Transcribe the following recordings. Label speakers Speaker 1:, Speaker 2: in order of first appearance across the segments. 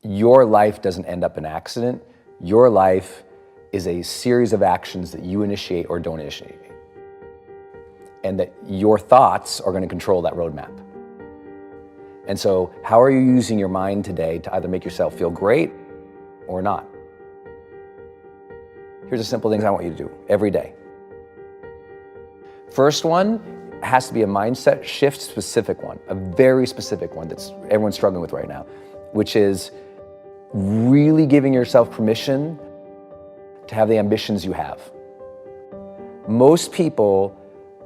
Speaker 1: Your life doesn't end up an accident. Your life is a series of actions that you initiate or don't initiate. And that your thoughts are going to control that roadmap. And so how are you using your mind today to either make yourself feel great or not? Here's the simple things I want you to do every day. First one has to be a mindset shift specific one, a very specific one that's everyone's struggling with right now, which is really giving yourself permission to have the ambitions you have. Most people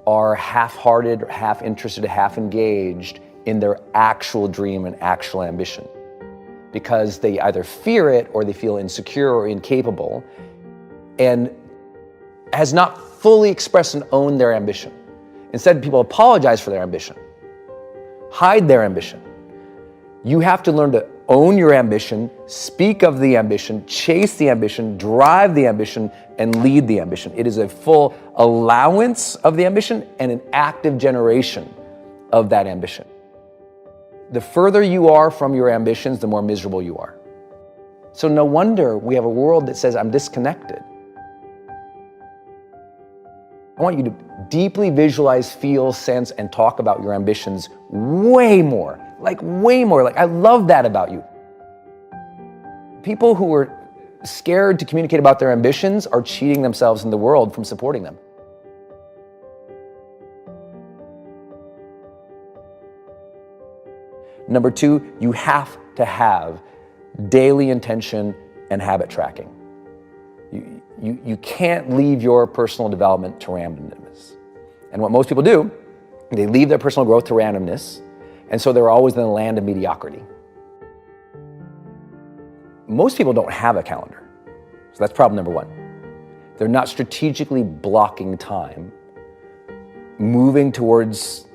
Speaker 1: are half-hearted, half interested, half engaged in their actual dream and actual ambition because they either fear it or they feel insecure or incapable and has not fully expressed and owned their ambition. Instead, people apologize for their ambition, hide their ambition. You have to learn to own your ambition, speak of the ambition, chase the ambition, drive the ambition, and lead the ambition. It is a full allowance of the ambition and an active generation of that ambition. The further you are from your ambitions, the more miserable you are. So no wonder we have a world that says, I'm disconnected. I want you to deeply visualize, feel, sense, and talk about your ambitions way more. Like I love that about you. People who are scared to communicate about their ambitions are cheating themselves and the world from supporting them. Number two, you have to have daily intention and habit tracking. You can't leave your personal development to randomness. And what most people do, they leave their personal growth to randomness, and so they're always in the land of mediocrity. Most people don't have a calendar. So that's problem number one. They're not strategically blocking time, moving towards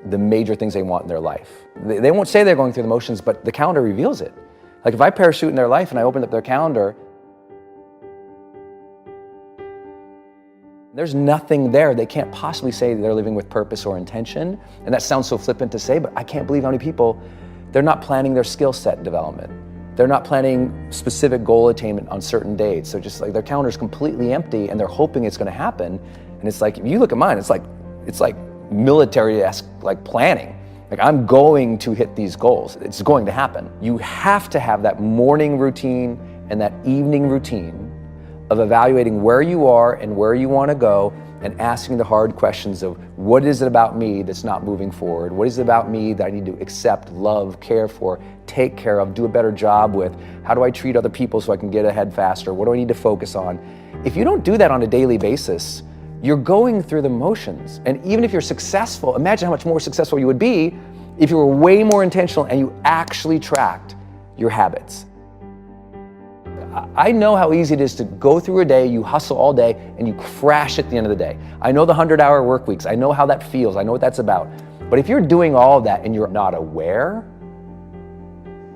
Speaker 1: the major things they want in their life. They won't say they're going through the motions, but the calendar reveals it. Like if I parachute in their life and I open up their calendar, there's nothing there. They can't possibly say they're living with purpose or intention. And that sounds so flippant to say, but I can't believe how many people, they're not planning their skill set development. They're not planning specific goal attainment on certain dates. So just like their calendar's completely empty and they're hoping it's gonna happen. And it's like, if you look at mine, it's like military-esque like planning. Like I'm going to hit these goals. It's going to happen. You have to have that morning routine and that evening routine of evaluating where you are and where you want to go and asking the hard questions of what is it about me that's not moving forward? What is it about me that I need to accept, love, care for, take care of, do a better job with? How do I treat other people so I can get ahead faster? What do I need to focus on? If you don't do that on a daily basis, you're going through the motions. And even if you're successful, imagine how much more successful you would be if you were way more intentional and you actually tracked your habits. I know how easy it is to go through a day, you hustle all day, and you crash at the end of the day. I know the 100-hour work weeks. I know how that feels. I know what that's about. But if you're doing all of that and you're not aware,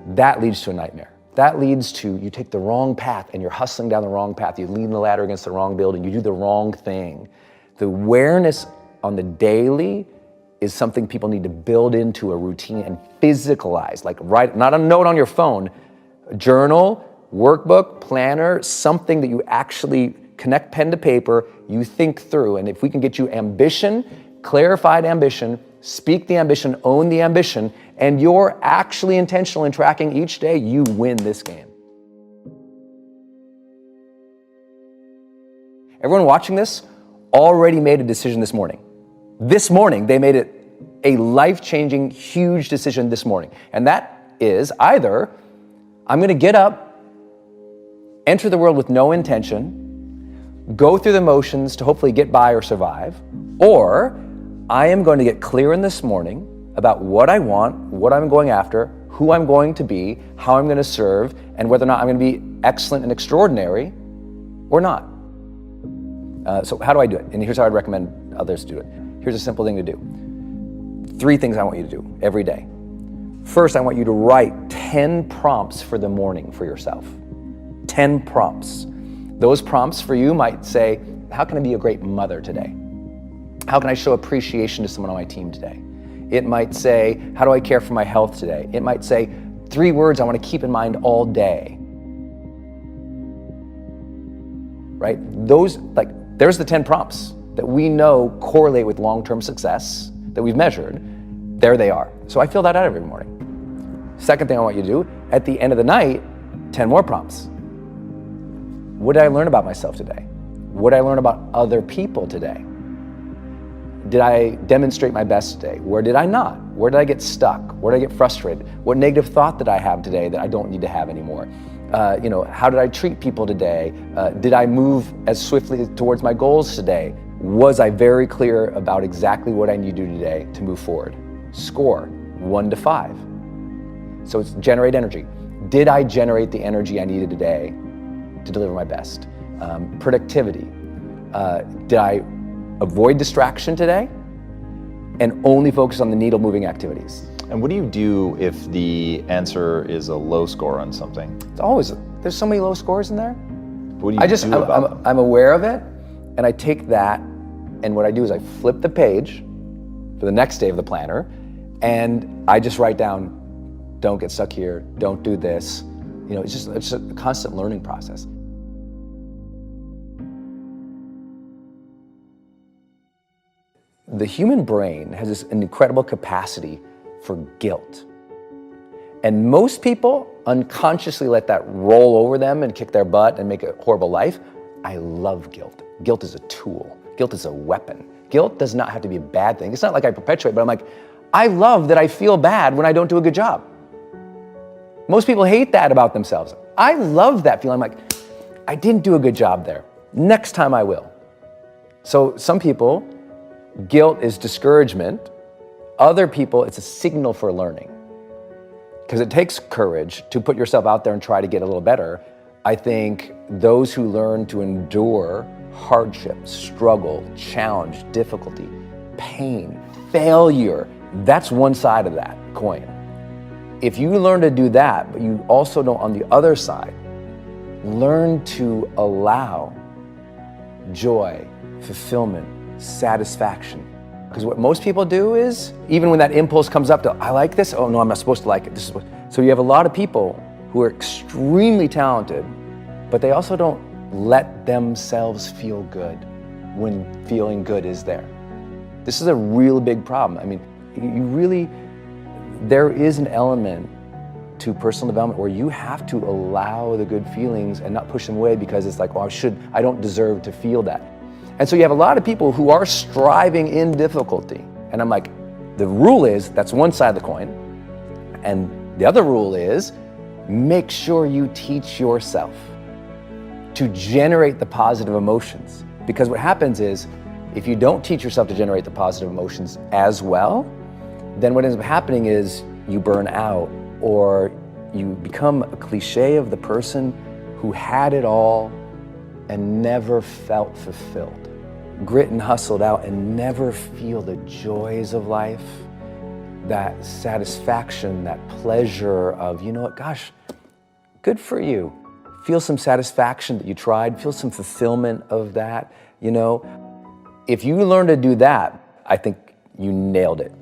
Speaker 1: that leads to a nightmare. That leads to you take the wrong path and you're hustling down the wrong path. You lean the ladder against the wrong building. You do the wrong thing. The awareness on the daily is something people need to build into a routine and physicalize. Like write, not a note on your phone, a journal, workbook, planner, something that you actually connect pen to paper, you think through. And if we can get you ambition, clarified ambition, speak the ambition, own the ambition, and you're actually intentional in tracking each day, you win this game. Everyone watching this already made a decision this morning. This morning, they made it a life-changing, huge decision this morning. And that is either I'm gonna get up, enter the world with no intention, go through the motions to hopefully get by or survive, or I am going to get clear in this morning about what I want, what I'm going after, who I'm going to be, how I'm going to serve, and whether or not I'm going to be excellent and extraordinary or not. So how do I do it? And here's how I'd recommend others do it. Here's a simple thing to do. 3 things I want you to do every day. First, I want you to write 10 prompts for the morning for yourself. 10 prompts. Those prompts for you might say, how can I be a great mother today? How can I show appreciation to someone on my team today? It might say, how do I care for my health today? It might say, 3 words I want to keep in mind all day. Right? There's the 10 prompts that we know correlate with long-term success that we've measured. There they are. So I fill that out every morning. Second thing I want you to do, at the end of the night, 10 more prompts. What did I learn about myself today? What did I learn about other people today? Did I demonstrate my best today? Where did I not? Where did I get stuck? Where did I get frustrated? What negative thought did I have today that I don't need to have anymore? How did I treat people today? Did I move as swiftly towards my goals today? Was I very clear about exactly what I need to do today to move forward? Score 1 to 5. So it's generate energy. Did I generate the energy I needed today to deliver my best? Productivity. Did I avoid distraction today and only focus on the needle moving activities?
Speaker 2: And what do you do if the answer is a low score on something?
Speaker 1: There's so many low scores in there.
Speaker 2: What do you do about them?
Speaker 1: I'm aware of it, and I take that, and what I do is I flip the page for the next day of the planner, and I just write down, don't get stuck here, don't do this. It's just a constant learning process. The human brain has an incredible capacity for guilt. And most people unconsciously let that roll over them and kick their butt and make a horrible life. I love guilt. Guilt is a tool. Guilt is a weapon. Guilt does not have to be a bad thing. It's not like I perpetuate, but I'm like, I love that I feel bad when I don't do a good job. Most people hate that about themselves. I love that feeling. I'm like, I didn't do a good job there. Next time I will. So some people, guilt is discouragement. Other people, it's a signal for learning. Because it takes courage to put yourself out there and try to get a little better. I think those who learn to endure hardship, struggle, challenge, difficulty, pain, failure, that's one side of that coin. If you learn to do that, but you also don't, on the other side, learn to allow joy, fulfillment, satisfaction. Because what most people do is, even when that impulse comes up to, I like this, oh no, I'm not supposed to like it. So you have a lot of people who are extremely talented, but they also don't let themselves feel good when feeling good is there. This is a real big problem. I mean, there is an element to personal development where you have to allow the good feelings and not push them away because it's like, oh, I don't deserve to feel that. And so you have a lot of people who are striving in difficulty. And I'm like, the rule is, that's one side of the coin. And the other rule is, make sure you teach yourself to generate the positive emotions. Because what happens is, if you don't teach yourself to generate the positive emotions as well, then what ends up happening is you burn out, or you become a cliche of the person who had it all and never felt fulfilled. Grit and hustled out and never feel the joys of life, that satisfaction, that pleasure of, you know what, gosh, good for you. Feel some satisfaction that you tried, feel some fulfillment of that, If you learn to do that, I think you nailed it.